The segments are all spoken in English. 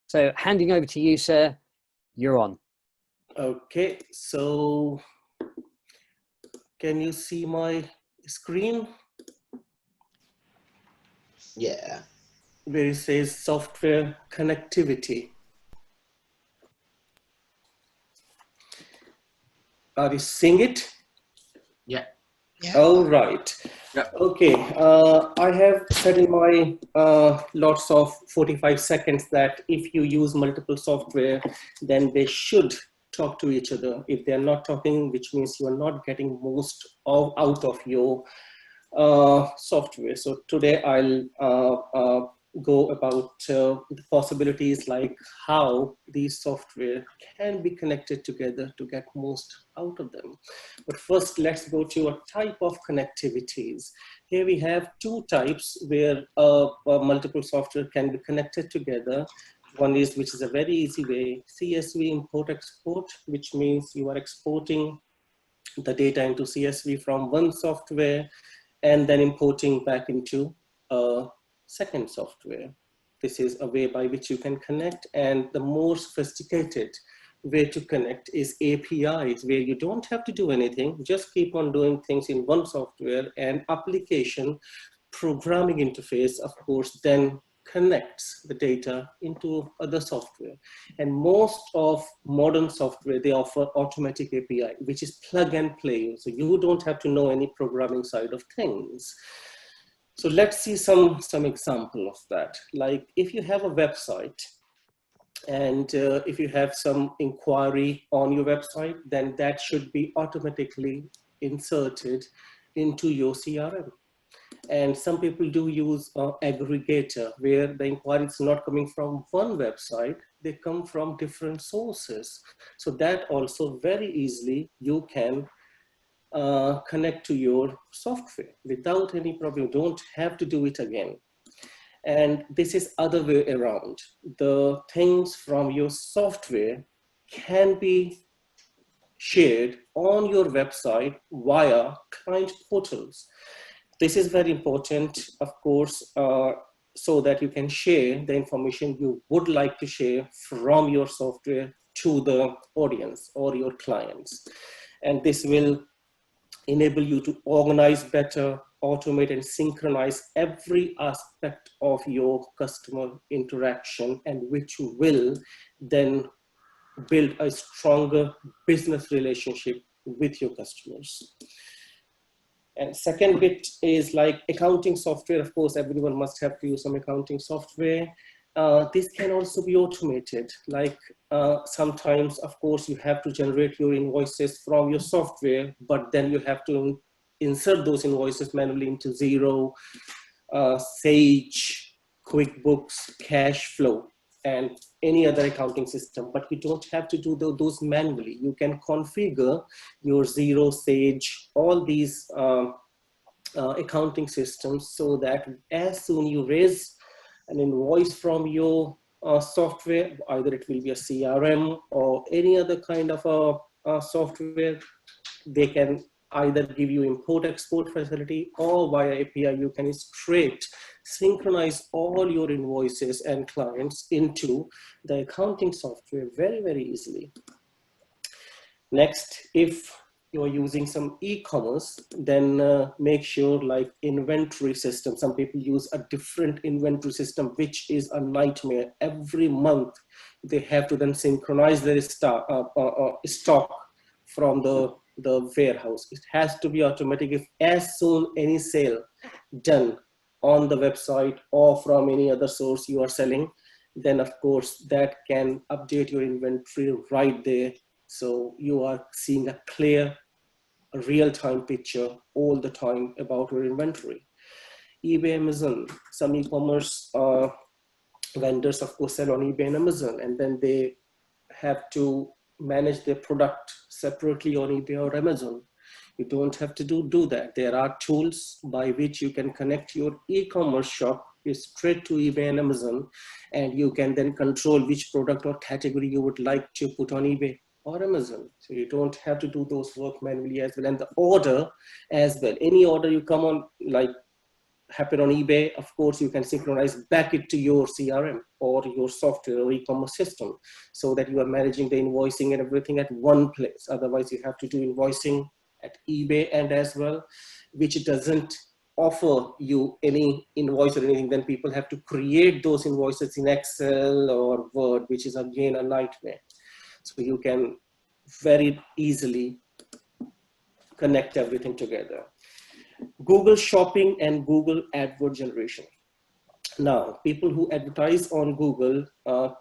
So handing over to you, sir, you're on. Okay, so can you see my screen? Yeah. Where it says software connectivity. Are you seeing it? Yeah. All right. Yeah. Okay. I have said in my lots of 45 seconds that if you use multiple software, then they should talk to each other. If they're not talking, which means you are not getting most out of your software. So today I'll go about the possibilities like how these software can be connected together to get most out of them. But first, let's go to a type of connectivities. Here we have two types where multiple software can be connected together. One is, which is a very easy way, CSV import export, which means you are exporting the data into CSV from one software and then importing back into a second software. This is a way by which you can connect, and the more sophisticated way to connect is APIs, where you don't have to do anything, just keep on doing things in one software, and application programming interface, of course, then connects the data into other software. And most of modern software, they offer automatic API, which is plug and play. So you don't have to know any programming side of things. So let's see some example of that. Like if you have a website and if you have some inquiry on your website, then that should be automatically inserted into your CRM. And some people do use aggregator, where the inquiry is not coming from one website, they come from different sources. So that also very easily you can connect to your software without any problem. You don't have to do it again. And this is other way around. The things from your software can be shared on your website via client portals. This is very important, of course, so that you can share the information you would like to share from your software to the audience or your clients. And this will enable you to organize better, automate and synchronize every aspect of your customer interaction, and which will then build a stronger business relationship with your customers. And second bit is like accounting software. Of course, everyone must have to use some accounting software. This can also be automated. Like sometimes, of course, you have to generate your invoices from your software, but then you have to insert those invoices manually into Xero, Sage, QuickBooks, Cashflow, and any other accounting system. But you don't have to do those manually. You can configure your Xero, Sage, all these accounting systems, so that as soon you raise an invoice from your software, either it will be a CRM or any other kind of a software, they can either give you import export facility, or via API you can straight synchronize all your invoices and clients into the accounting software very, very easily. Next, if you're using some e-commerce, then make sure like inventory system. Some people use a different inventory system, which is a nightmare. Every month they have to then synchronize their stock from the warehouse. It has to be automatic. If as soon any sale done on the website or from any other source you are selling, then of course that can update your inventory right there. So you are seeing a clear, real-time picture all the time about your inventory. eBay, Amazon, some e-commerce vendors of course sell on eBay and Amazon, and then they have to manage their product separately on eBay or Amazon. You don't have to do that. There are tools by which you can connect your e-commerce shop straight to eBay and Amazon, and you can then control which product or category you would like to put on eBay or Amazon. So you don't have to do those work manually as well. And the order as well. Any order you come on, like happen on eBay, of course, you can synchronize back it to your CRM or your software or e-commerce system so that you are managing the invoicing and everything at one place. Otherwise, you have to do invoicing at eBay and as well, which doesn't offer you any invoice or anything. Then people have to create those invoices in Excel or Word, which is again a nightmare. So you can very easily connect everything together. Google Shopping and Google AdWord generation. Now, people who advertise on Google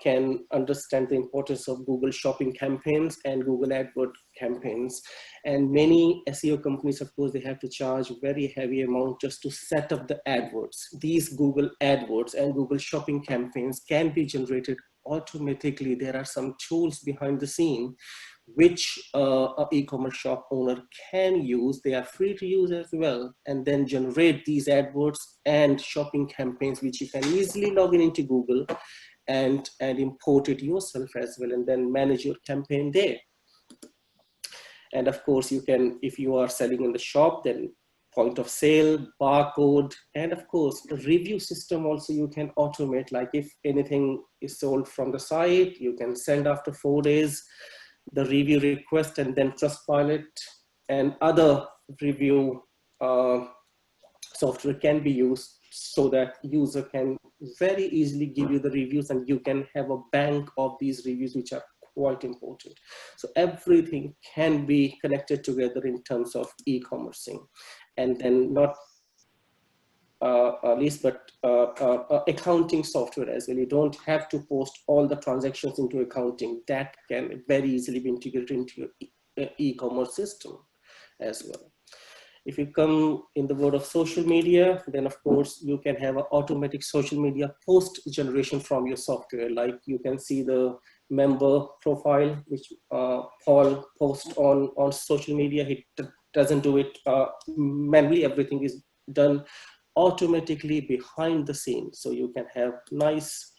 can understand the importance of Google Shopping campaigns and Google AdWord campaigns. And many SEO companies, of course, they have to charge very heavy amount just to set up the AdWords. These Google AdWords and Google Shopping campaigns can be generated automatically. There are some tools behind the scene which an e-commerce shop owner can use. They are free to use as well, and then generate these AdWords and shopping campaigns, which you can easily log into Google and import it yourself as well, and then manage your campaign there. And of course, you can, if you are selling in the shop, then point of sale, barcode, and of course, the review system also you can automate. Like if anything is sold from the site, you can send after 4 days the review request, and then Trustpilot and other review software can be used so that user can very easily give you the reviews, and you can have a bank of these reviews, which are quite important. So everything can be connected together in terms of e-commercing, and then not least, but accounting software as well. You don't have to post all the transactions into accounting. That can very easily be integrated into your e-commerce system as well. If you come in the world of social media, then of course you can have an automatic social media post generation from your software. Like you can see the member profile, which Paul posts on social media. He doesn't do it manually. Everything is done automatically behind the scenes. So you can have nice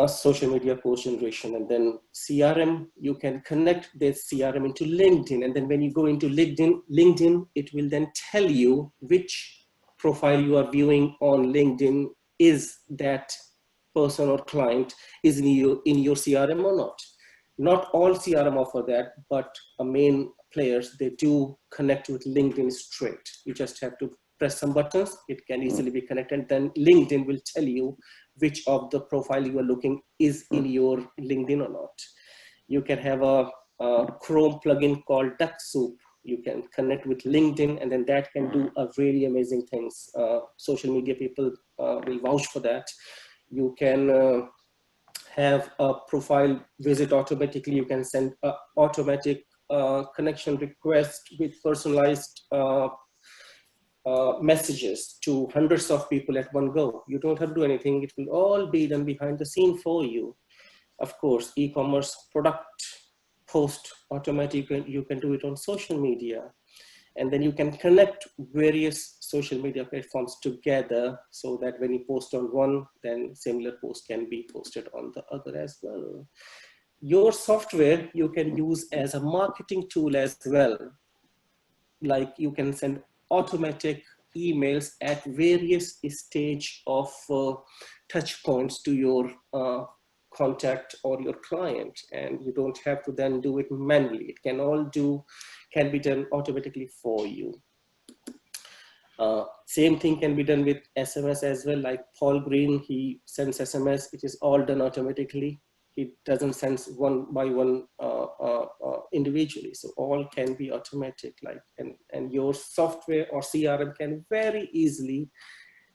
social media post generation. And then CRM, you can connect this CRM into LinkedIn. And then when you go into LinkedIn, it will then tell you which profile you are viewing on LinkedIn. Is that person or client is in your CRM or not? Not all CRM offer that, but main players, they do connect with LinkedIn straight. You just have to press some buttons, it can easily be connected. Then LinkedIn will tell you which of the profile you are looking is in your LinkedIn or not. You can have a Chrome plugin called Duck Soup. You can connect with LinkedIn, and then that can do a really amazing things. Social media people will vouch for that. You can have a profile visit automatically. You can send an automatic connection request with personalized messages to hundreds of people at one go. You don't have to do anything. It will all be done behind the scene for you. Of course, e-commerce product post automatic, you can do it on social media. And then you can connect various social media platforms together so that when you post on one, then similar post can be posted on the other as well. Your software you can use as a marketing tool as well. Like you can send automatic emails at various stage of touch points to your contact or your client, and you don't have to then do it manually. It can be done automatically for you. Same thing can be done with SMS as well. Like Paul Green, he sends SMS. It is all done automatically. He doesn't send one by one individually. So all can be automatic. Like and your software or CRM can very easily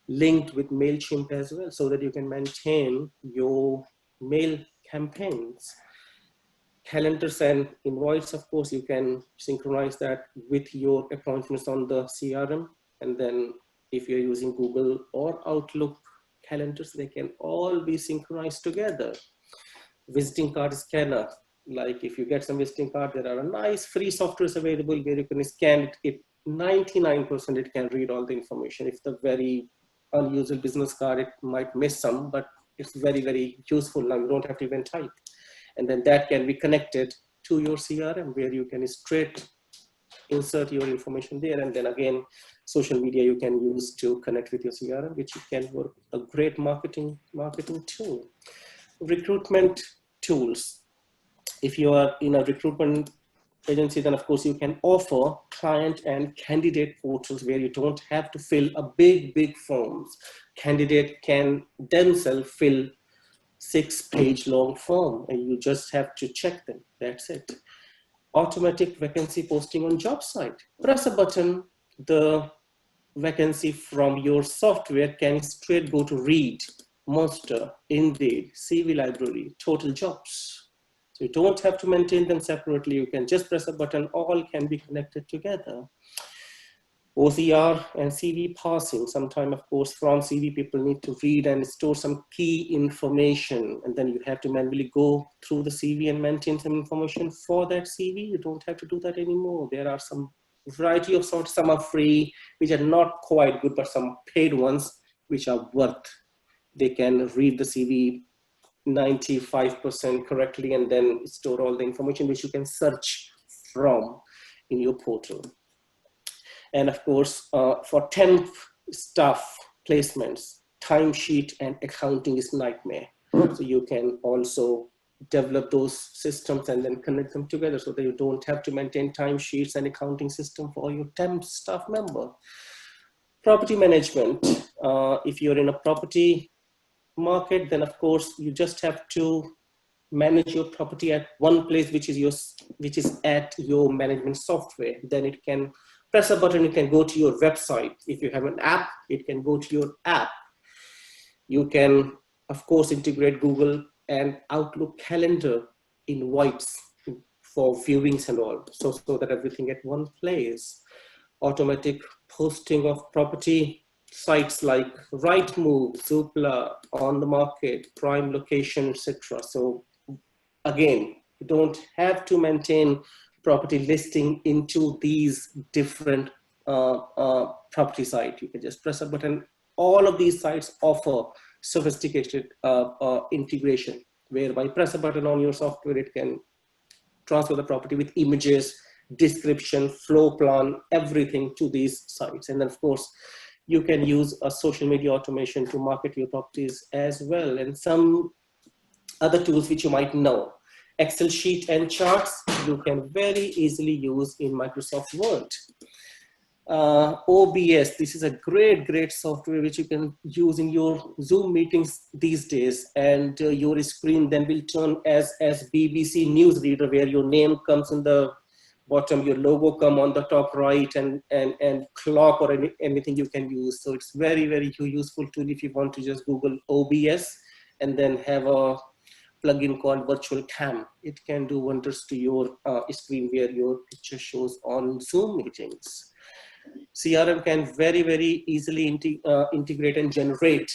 linked with MailChimp as well, so that you can maintain your mail campaigns. Calendars and invoice, of course, you can synchronize that with your appointments on the CRM. And then if you're using Google or Outlook calendars, they can all be synchronized together. Visiting card scanner, like if you get some visiting card, there are nice free softwares available where you can scan it. 99% it can read all the information. If the very unusual business card, it might miss some, but it's very, very useful. Now you don't have to even type. And then that can be connected to your CRM, where you can straight insert your information there. And then again, social media you can use to connect with your CRM, which can work a great marketing tool. Recruitment tools. If you are in a recruitment agency, then of course you can offer client and candidate portals where you don't have to fill a big forms. Candidate can themselves fill 6-page long form and you just have to check them. That's it. Automatic vacancy posting on job site. Press a button, the vacancy from your software can straight go to Read, Monster, Indeed, CV Library, Total Jobs. So you don't have to maintain them separately. You can just press a button, all can be connected together. OCR and CV parsing. Sometimes, of course, from CV, people need to read and store some key information. And then you have to manually go through the CV and maintain some information for that CV. You don't have to do that anymore. There are some variety of sorts. Some are free, which are not quite good, but some paid ones, which are worth. They can read the CV 95% correctly and then store all the information which you can search from in your portal. And of course, for temp staff placements, timesheet and accounting is nightmare. So you can also develop those systems and then connect them together so that you don't have to maintain timesheets and accounting system for your temp staff member. Property management. If you're in a property market, then of course you just have to manage your property at one place, which is at your management software. Then it can press a button, it can go to your website. If you have an app, it can go to your app. You can, of course, integrate Google and Outlook calendar invites for viewings and all, so that everything at one place. Automatic posting of property sites like Rightmove, Zoopla, On the Market, Prime Location, etc. So again, you don't have to maintain property listing into these different property sites. You can just press a button. All of these sites offer sophisticated integration, whereby press a button on your software, it can transfer the property with images, description, floor plan, everything to these sites. And then of course, you can use a social media automation to market your properties as well. And some other tools which you might know. Excel sheet and charts, you can very easily use in Microsoft Word. OBS, this is a great software which you can use in your Zoom meetings these days, and your screen then will turn as BBC Newsreader, where your name comes in the bottom, your logo come on the top right, and clock or anything you can use. So it's very useful tool if you want to just Google OBS and then have a plugin called Virtual Cam. It can do wonders to your screen where your picture shows on Zoom meetings. CRM can very easily integrate and generate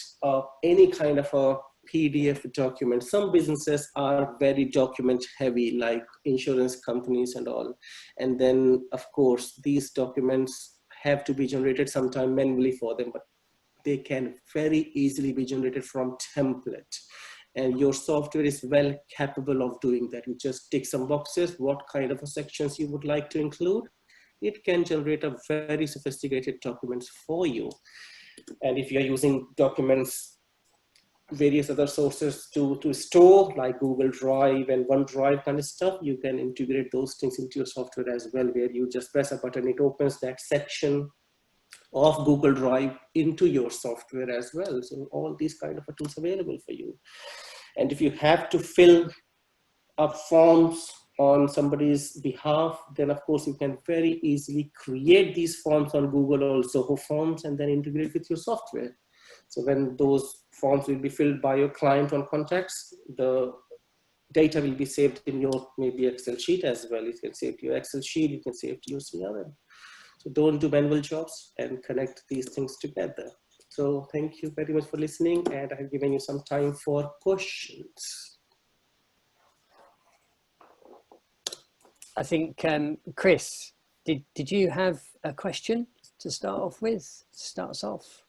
any kind of a PDF document. Some businesses are very document heavy, like insurance companies and all. And then, of course, these documents have to be generated sometime manually for them, but they can very easily be generated from template. And your software is well capable of doing that. You just tick some boxes, what kind of sections you would like to include. It can generate a very sophisticated documents for you. And if you're using documents, various other sources to store, like Google Drive and OneDrive kind of stuff, you can integrate those things into your software as well, where you just press a button, it opens that section of Google Drive into your software as well. So all these kind of tools available for you. And if you have to fill up forms on somebody's behalf, then of course you can very easily create these forms on Google or Zoho Forms and then integrate with your software. So when those forms will be filled by your client on contacts, the data will be saved in your maybe Excel sheet as well. You can save to your Excel sheet, you can save to your CRM. So don't do manual jobs and connect these things together. So thank you very much for listening, and I have given you some time for questions. I think, Chris, did you have a question to start off with? Start us off.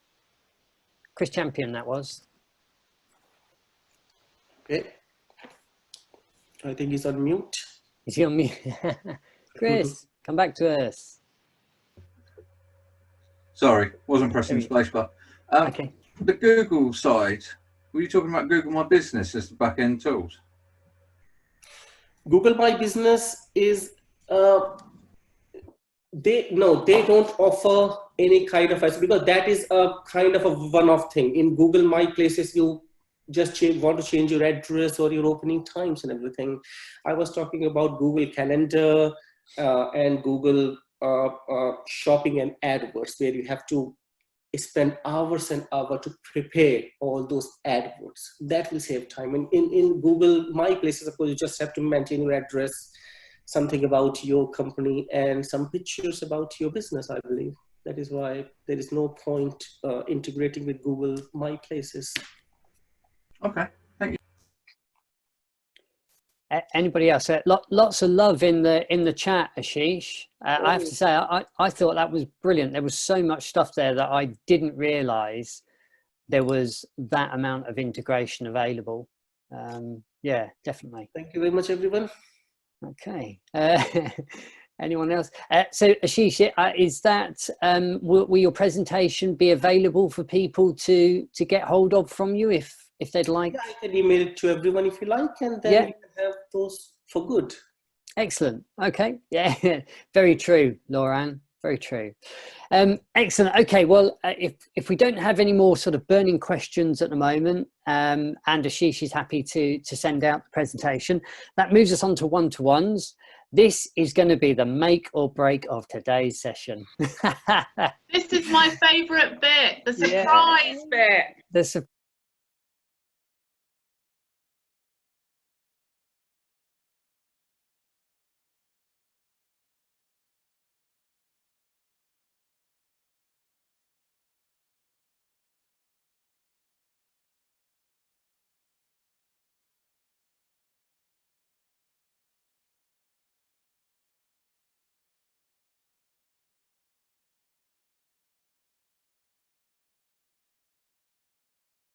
Chris Champion, that was. Okay. I think he's on mute. Is he on mute? Chris, come back to us. Sorry, wasn't pressing spacebar. Okay. The Google side, were you talking about Google My Business as the back-end tools? Google My Business is, they don't offer any kind of, because that is a kind of a one-off thing. In Google My Places, you just want to change your address or your opening times and everything. I was talking about Google Calendar and Google Shopping and AdWords, where you have to spend hours and hours to prepare all those AdWords. That will save time. And in Google My Places, of course, you just have to maintain your address, something about your company, and some pictures about your business, I believe. That is why there is no point integrating with Google My Places. Okay, thank you. Anybody else? Lots of love in the chat, Ashish. I have to say, I thought that was brilliant. There was so much stuff there that I didn't realize there was that amount of integration available. Yeah, definitely. Thank you very much, everyone. Okay. Anyone else? So Ashish, is that will your presentation be available for people to get hold of from you if they'd like? Yeah, I can email it to everyone if you like, and then you can have those for good. Excellent. Okay. Yeah, very true, Lauren. Very true. Excellent. Okay. Well, if we don't have any more sort of burning questions at the moment, and Ashish is happy to send out the presentation, that moves us on to one-to-ones. This is going to be the make or break of today's session. This is my favourite bit, the surprise bit. The